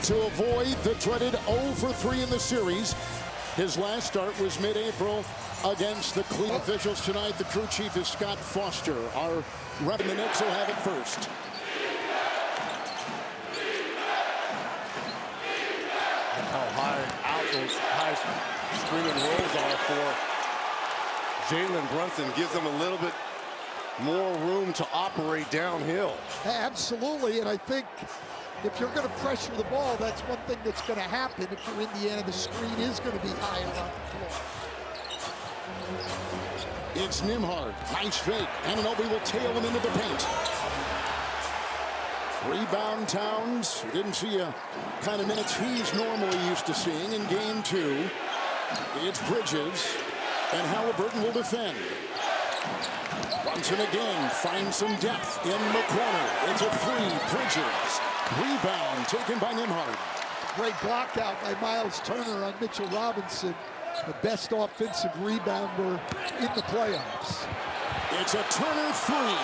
to avoid the dreaded 0 for 3 in the series. His last start was mid-April against the Cleveland officials tonight. The crew chief is Scott Foster. Our rep in the Knicks will have it first. How high out those high screening rolls are for Jalen Brunson. Gives them a little bit more room to operate downhill. Absolutely, and I think if you're going to pressure the ball, that's one thing that's going to happen. If you're Indiana, the screen is going to be higher on the floor. It's Nembhard. Nice fake. Anunoby will tail him into the paint. Rebound Towns. Didn't see a kind of minutes he's normally used to seeing in game 2. It's Bridges, and Halliburton will defend. Brunson again finds some depth in the corner. It's a 3. Bridges. Rebound taken by Nembhard. Great block out by Miles Turner on Mitchell Robinson, the best offensive rebounder in the playoffs. It's a Turner 3.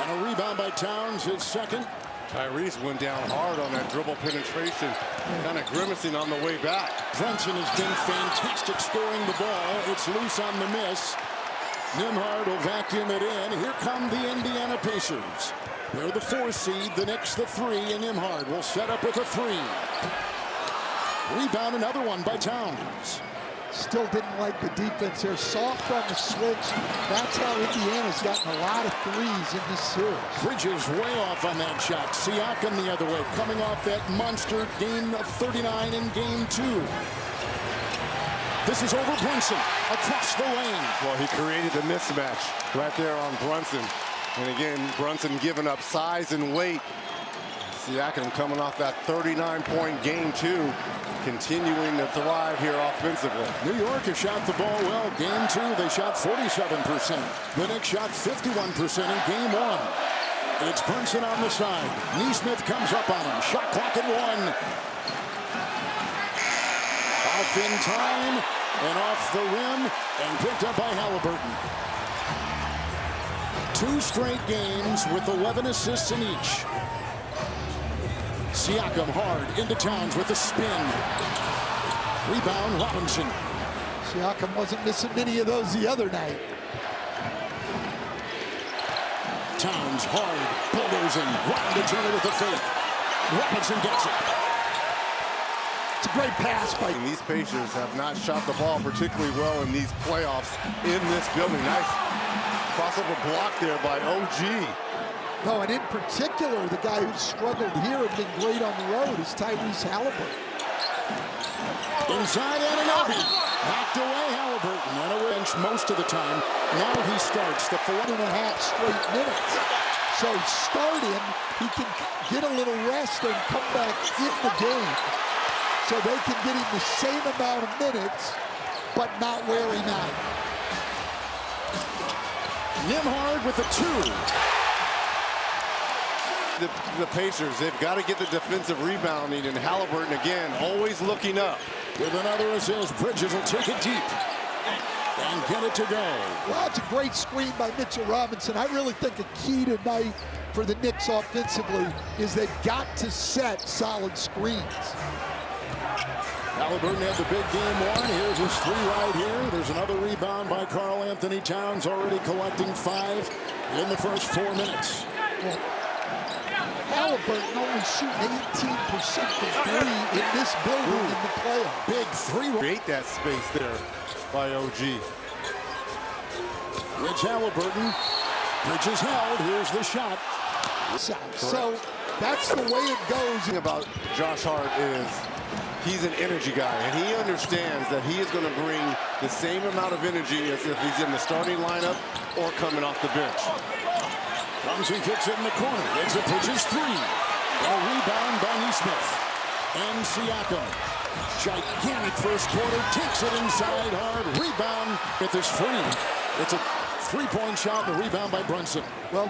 And a rebound by Towns, his second. Tyrese went down hard on that dribble penetration, kind of grimacing on the way back. Brunson has been fantastic scoring the ball. It's loose on the miss. Nembhard will vacuum it in. Here come the Indiana Pacers. They're the 4 seed, the Knicks the 3, and Nembhard will set up with a 3. Rebound, another one by Towns. Still didn't like the defense here. Soft on the switch. That's how Indiana's gotten a lot of threes in this series. Bridges way off on that shot. Siakam the other way, coming off that monster game of 39 in game 2. This is over Brunson, across the lane. Well, he created a mismatch right there on Brunson. And again, Brunson giving up size and weight. Siakam coming off that 39-point game 2, continuing to thrive here offensively. New York has shot the ball well. Game 2, they shot 47%. The Knicks shot 51% in game 1. It's Brunson on the side. Nesmith comes up on him. Shot clock at 1. Off in time and off the rim and picked up by Halliburton. 2 straight games with 11 assists in each. Siakam hard into Towns with a spin. Rebound Robinson. Siakam wasn't missing many of those the other night. Towns hard, bulldozing, right to Turner with a fake. Robinson gets it. It's a great pass by... And these Pacers have not shot the ball particularly well in these playoffs in this building. Nice crossover block there by OG. No, and in particular, the guy who struggled here and been great on the road is Tyrese Halliburton. Inside Anunoby. Knocked away Halliburton. On a bench most of the time. Now he starts the 4.5 straight minutes. So start him, he can get a little rest and come back in the game. So they can get him the same amount of minutes, but not wear him out. Nembhard with a 2. The Pacers, they've got to get the defensive rebounding, and Halliburton again always looking up. With another assist, Bridges will take it deep and get it to go. Well, it's a great screen by Mitchell Robinson. I really think a key tonight for the Knicks offensively is they've got to set solid screens. Halliburton had the big game 1. Here's his 3 right here. There's another rebound by Karl Anthony Towns, already collecting 5 in the first 4 minutes. Well, Halliburton only shooting 18% from 3 in this building in the playoffs. Big 3. Create that space there by OG. It's Halliburton. Bridges held. Here's the shot. So that's the way it goes. The thing about Josh Hart is he's an energy guy, and he understands that he is going to bring the same amount of energy as if he's in the starting lineup or coming off the bench. Brunson kicks it in the corner. It's a Bridges 3. A rebound by Nesmith. And Siakam. Gigantic first quarter. Takes it inside hard. Rebound with his free. It's a 3-point shot. The rebound by Brunson. Well,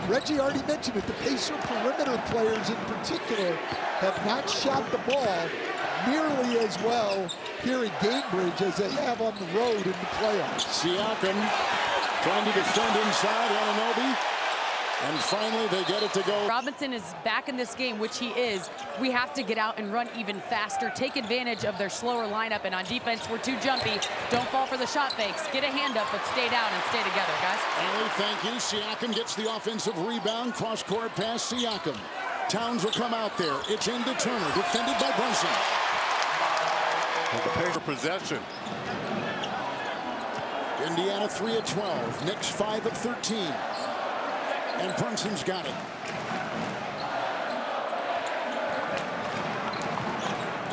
Reggie already mentioned it. The Pacer perimeter players in particular have not shot the ball nearly as well here at Gainbridge as they have on the road in the playoffs. Siakam trying to defend inside. Anunoby. And finally, they get it to go. Robinson is back in this game, which he is. We have to get out and run even faster, take advantage of their slower lineup. And on defense, we're too jumpy. Don't fall for the shot fakes. Get a hand up, but stay down and stay together, guys. Ali, thank you. Siakam gets the offensive rebound. Cross-court pass, Siakam. Towns will come out there. It's into Turner, defended by Brunson. With the paper possession. Indiana 3 of 12. Knicks 5 of 13. And Brunson's got it.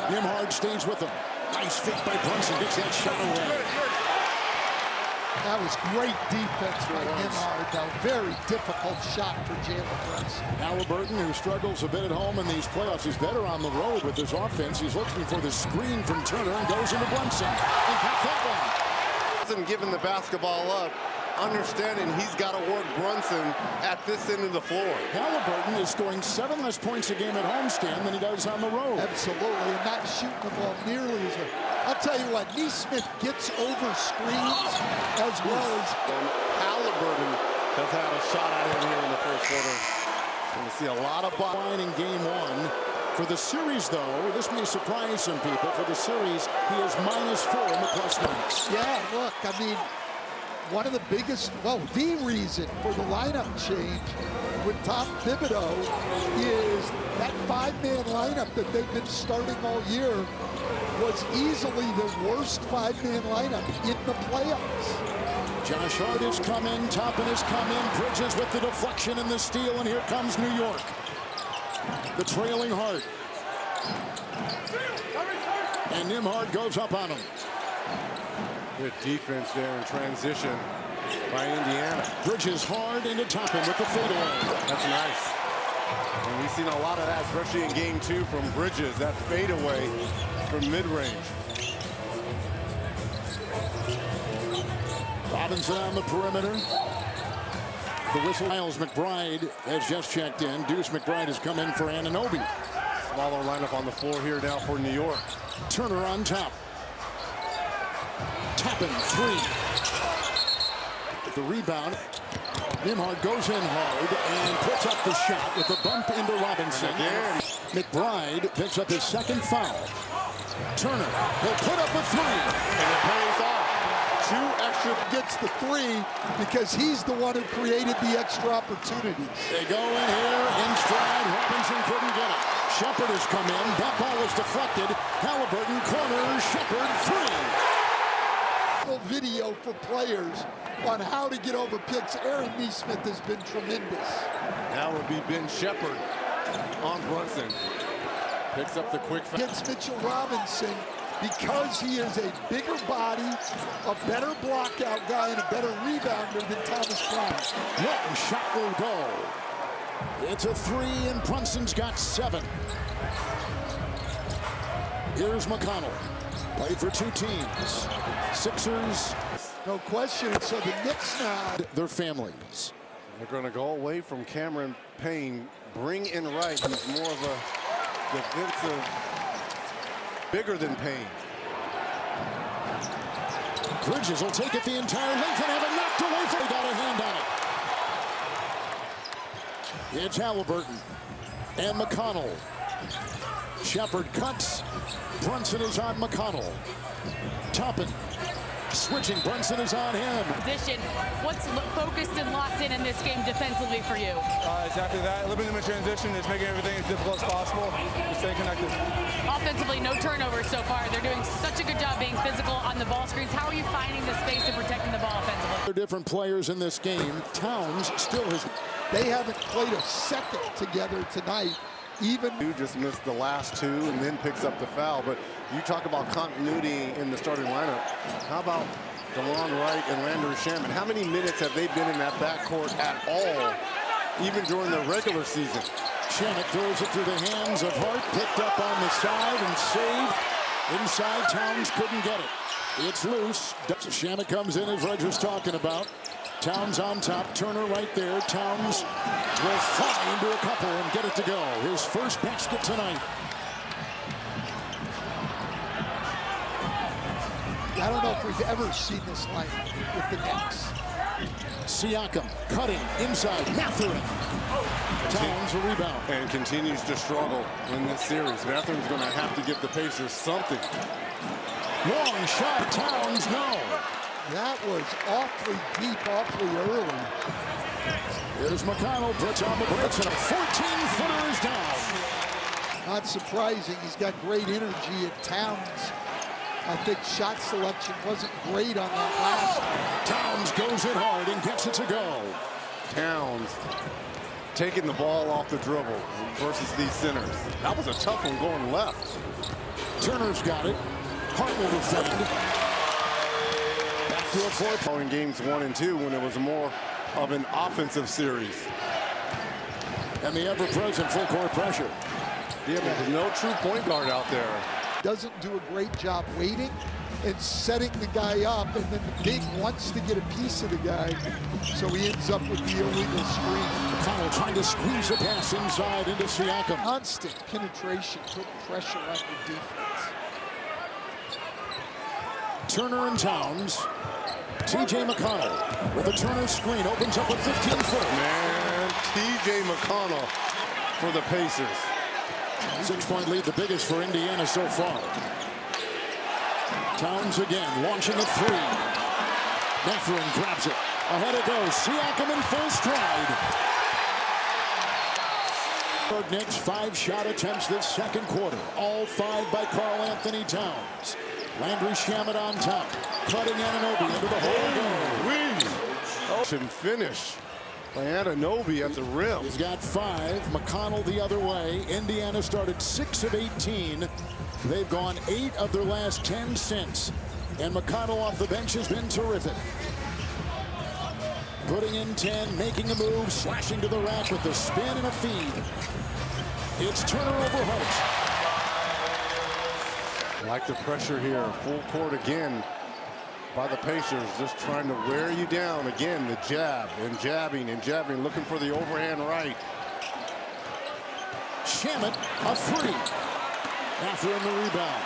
Nimhard stays with him. Nice fit by Brunson. Gets that shot away. That was great defense by Nimhard, though. Very difficult shot for Jalen Brunson. Halliburton, who struggles a bit at home in these playoffs, is better on the road with his offense. He's looking for the screen from Turner and goes into Brunson. And got that one. Brunson giving the basketball up, understanding he's got to work Brunson at this end of the floor. Halliburton is scoring 7 less points a game at homestand than he does on the road. Absolutely, and not shooting the ball nearly as well. I'll tell you what, Nesmith gets over screens as well as Halliburton has had a shot at him here in the first quarter. Going to see a lot of line in game 1. For the series, though, this may surprise some people. For the series, he is -4 in the plus-minus. Yeah, look, I mean, one of the biggest, well, the reason for the lineup change with Tom Thibodeau is that 5-man lineup that they've been starting all year was easily the worst 5-man lineup in the playoffs. Josh Hart has come in, Toppin has come in, Bridges with the deflection and the steal, and here comes New York. The trailing Hart. And Nimhard goes up on him. good defense there in transition by Indiana. Bridges hard into Toppin with the fadeaway. That's nice. And we've seen a lot of that, especially in game 2 from Bridges, that fadeaway from mid-range. Robinson on the perimeter. The whistle. Miles McBride has just checked in. Deuce McBride has come in for Anunoby. Smaller lineup on the floor here now for New York. Turner on top. Toppin, 3. The rebound. Nimhard goes in hard and puts up the shot with a bump into Robinson. Again. McBride picks up his second foul. Turner will put up a 3. And it pays off. 2 extra. Gets the 3 because he's the one who created the extra opportunities. They go in here in stride. Robinson couldn't get it. Shepard has come in. That ball was deflected. Halliburton corner. Shepard 3. Video for players on how to get over picks. Aaron Nesmith has been tremendous. Now will be Ben Shepard on Brunson. Picks up the quick foul. Against Mitchell Robinson, because he is a bigger body, a better blockout guy, and a better rebounder than Thomas Bryant. One shot will go. It's a 3, and Brunson's got 7. Here's McConnell. Played for 2 teams. Sixers. No question. So the Knicks now. Their families. They're going to go away from Cameron Payne. Bring in Wright. He's more of a defensive, bigger than Payne. Bridges will take it the entire length and have it knocked away. He got a hand on it. It's Halliburton and McConnell. Shepard cuts. Brunson is on McConnell. Toppin switching. Brunson is on him. Position. What's focused and locked in this game defensively for you? Exactly that. Living in the transition is making everything as difficult as possible. Just staying connected. Offensively, no turnovers so far. They're doing such a good job being physical on the ball screens. How are you finding the space and protecting the ball offensively? There are different players in this game. Towns still has. They haven't played a second together tonight. Even Who just missed the last 2 and then picks up the foul. But you talk about continuity in the starting lineup. How about DeLon Wright and Landry Shamet? How many minutes have they been in that backcourt at all, even during the regular season? Shamet throws it through the hands of Hart. Picked up on the side and saved. Inside, Towns couldn't get it. It's loose. Shamet comes in, as Reg was talking about. Towns on top, Turner right there. Towns will fly into a couple and get it to go. His first basket tonight. I don't know if we've ever seen this lineup with the Knicks. Siakam cutting inside. Mathurin. Towns a rebound. And continues to struggle in this series. Mathurin's going to have to give the Pacers something. Long shot. Towns, no. That was awfully deep, awfully early. Here's McConnell, puts on the brakes, and a 14-footer is down. Not surprising. He's got great energy at Towns. I think shot selection wasn't great on that last. Towns goes it hard and gets it to go. Towns taking the ball off the dribble versus these centers. That was a tough one going left. Turner's got it. Hart will defend. Back to a fourth. In games 1 and 2 when it was more of an offensive series. And the ever-present full-court pressure. Yeah, but there's no true point guard out there. Doesn't do a great job waiting and setting the guy up, and then the big wants to get a piece of the guy, so he ends up with the illegal screen. McConnell trying to squeeze a pass inside into Siakam. Constant penetration, put pressure on the defense. Turner and Towns. T.J. McConnell with a Turner screen opens up a 15-foot. Man, T.J. McConnell for the Pacers. 6-point lead, the biggest for Indiana so far. Towns again, launching a three. Mathurin grabs it. Ahead it goes. Siakam in full stride. Knicks 5 shot attempts this second quarter. All 5 by Karl Anthony Towns. Landry Shamet on top. Cutting Anunoby into the hole. Ocean finish by Anunoby at the rim. He's got 5. McConnell the other way. Indiana started 6 of 18. They've gone 8 of their last 10 since. And McConnell off the bench has been terrific. Putting in 10, making a move, slashing to the rack with the spin and a feed. It's Turner over Hart. Like the pressure here, full court again by the Pacers, just trying to wear you down. Again, the jab and jabbing and jabbing, looking for the overhand right. Shamet, a three. Mathurin the rebound.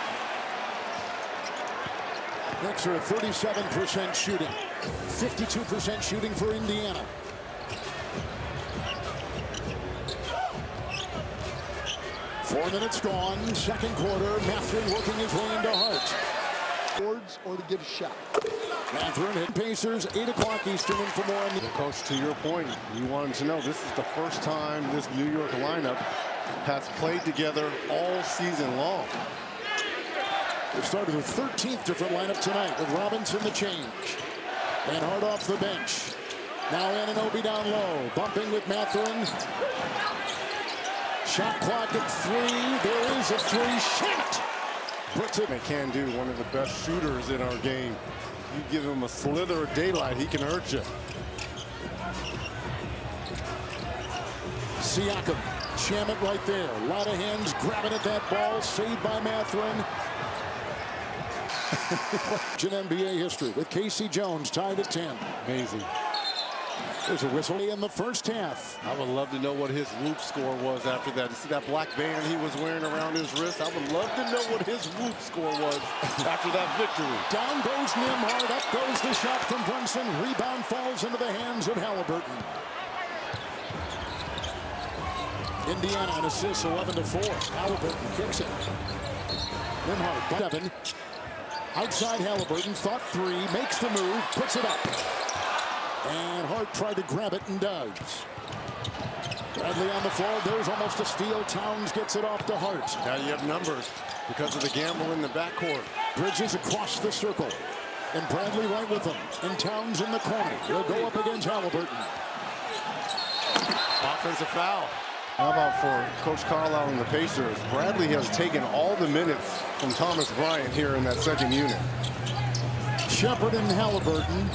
Knicks are at 37% shooting. 52% shooting for Indiana. Four minutes gone, second quarter. Mathurin working his way into Hart. Boards or to get a shot. Mathurin hit Pacers, 8 o'clock Eastern, and for more on the... Coach, to your point, you wanted to know this is the first time this New York lineup has played together all season long. They started their 13th different lineup tonight with Robinson the change. And Hart off the bench. Now Anunoby down low, bumping with Mathurin. Shot clock at 3. There is a 3. Shamet puts it. They can do one of the best shooters in our game. You give him a slither of daylight, he can hurt you. Siakam, Shamet right there. A lot of hands grabbing at that ball. Saved by Mathurin. In NBA history with Casey Jones tied at 10. Amazing. There's a whistle in the first half. I would love to know what his whoop score was after that. You see that black band he was wearing around his wrist? I would love to know what his whoop score was after that victory. Down goes Nembhard. Up goes the shot from Brunson. Rebound falls into the hands of Halliburton. Indiana an assist 11-4. Halliburton kicks it. Nembhard 7. Outside Halliburton, thought 3, makes the move, puts it up. And Hart tried to grab it and does. Bradley on the floor, there's almost a steal. Towns gets it off to Hart. Now you have numbers because of the gamble in the backcourt. Bridges across the circle. And Bradley right with him. And Towns in the corner. He'll go up against Halliburton. Offensive foul. How about for Coach Carlisle and the Pacers? Bradley has taken all the minutes from Thomas Bryant here in that second unit. Shepard and Halliburton.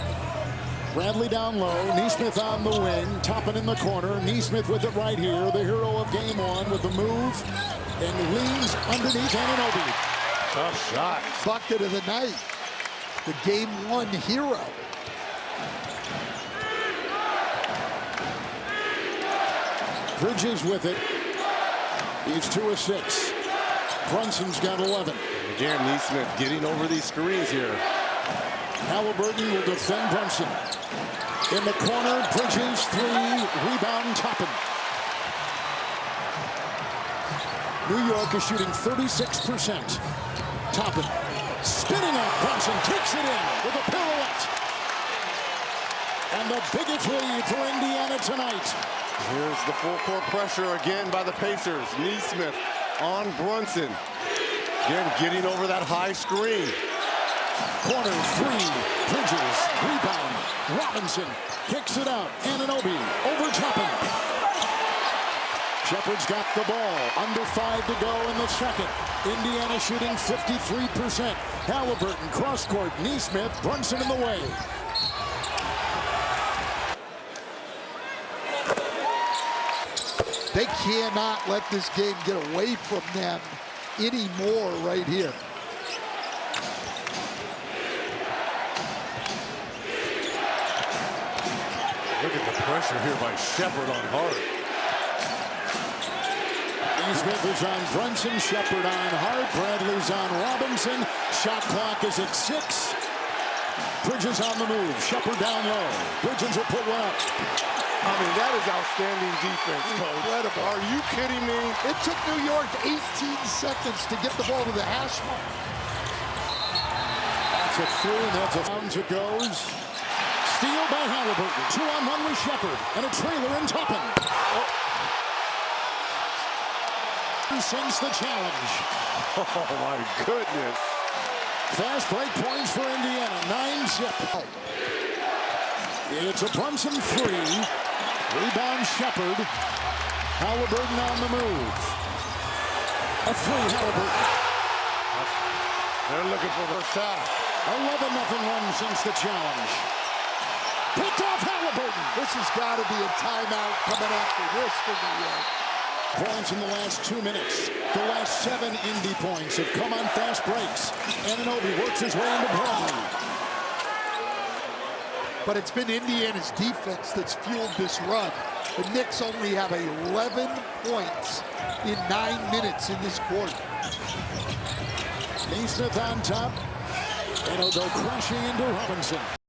Bradley down low. Nesmith on the wing. Toppin in the corner. Nesmith with it right here. The hero of game 1 with the move. And leans underneath Anunoby. Tough shot. Bucket of the night. The game 1 hero. Bridges with it. He's 2 of 6. Brunson's got 11. Again, Nesmith getting over these screens here. Halliburton will defend Brunson. In the corner, Bridges, 3, rebound, Toppin. New York is shooting 36%. Toppin, spinning up, Brunson takes it in with a pirouette. And the biggest lead for Indiana tonight. Here's the full court pressure again by the Pacers. Neesmith on Brunson. Again, getting over that high screen. Corner, 3, Bridges, rebound, Robinson kicks it out, Anunoby over Toppin. Shepard's got the ball, under 5 to go in the second. Indiana shooting 53%. Halliburton, cross court, Neesmith, Brunson in the way. They cannot let this game get away from them anymore right here. Look at the pressure here by Shepard on Hart. Neesmith is on Brunson, Shepard on Hart, Bradley's on Robinson. Shot clock is at 6. Bridges on the move, Shepard down low. Bridges will put one up. I mean, that is outstanding defense, Coach. Incredible. Are you kidding me? It took New York 18 seconds to get the ball to the hash mark. That's a 3, and that's a bounds it goes. Steal by Halliburton. 2-on-1 with Shepard, and a trailer in Toppin. Sends the challenge. Oh, my goodness. Fast break points for Indiana. 9-zip. It's a Brunson 3. Rebound Shepard. Halliburton on the move. A 3, Halliburton. They're looking for the shot. 11-0 run since the challenge. Picked off Halliburton. This has got to be a timeout coming after this for New York. Points in the last 2 minutes. The last 7 Indy points have come on fast breaks. Anunoby works his way into Bradley. But it's been Indiana's defense that's fueled this run. The Knicks only have 11 points in 9 minutes in this quarter. Neesmith on top. And he'll go crashing into Robinson.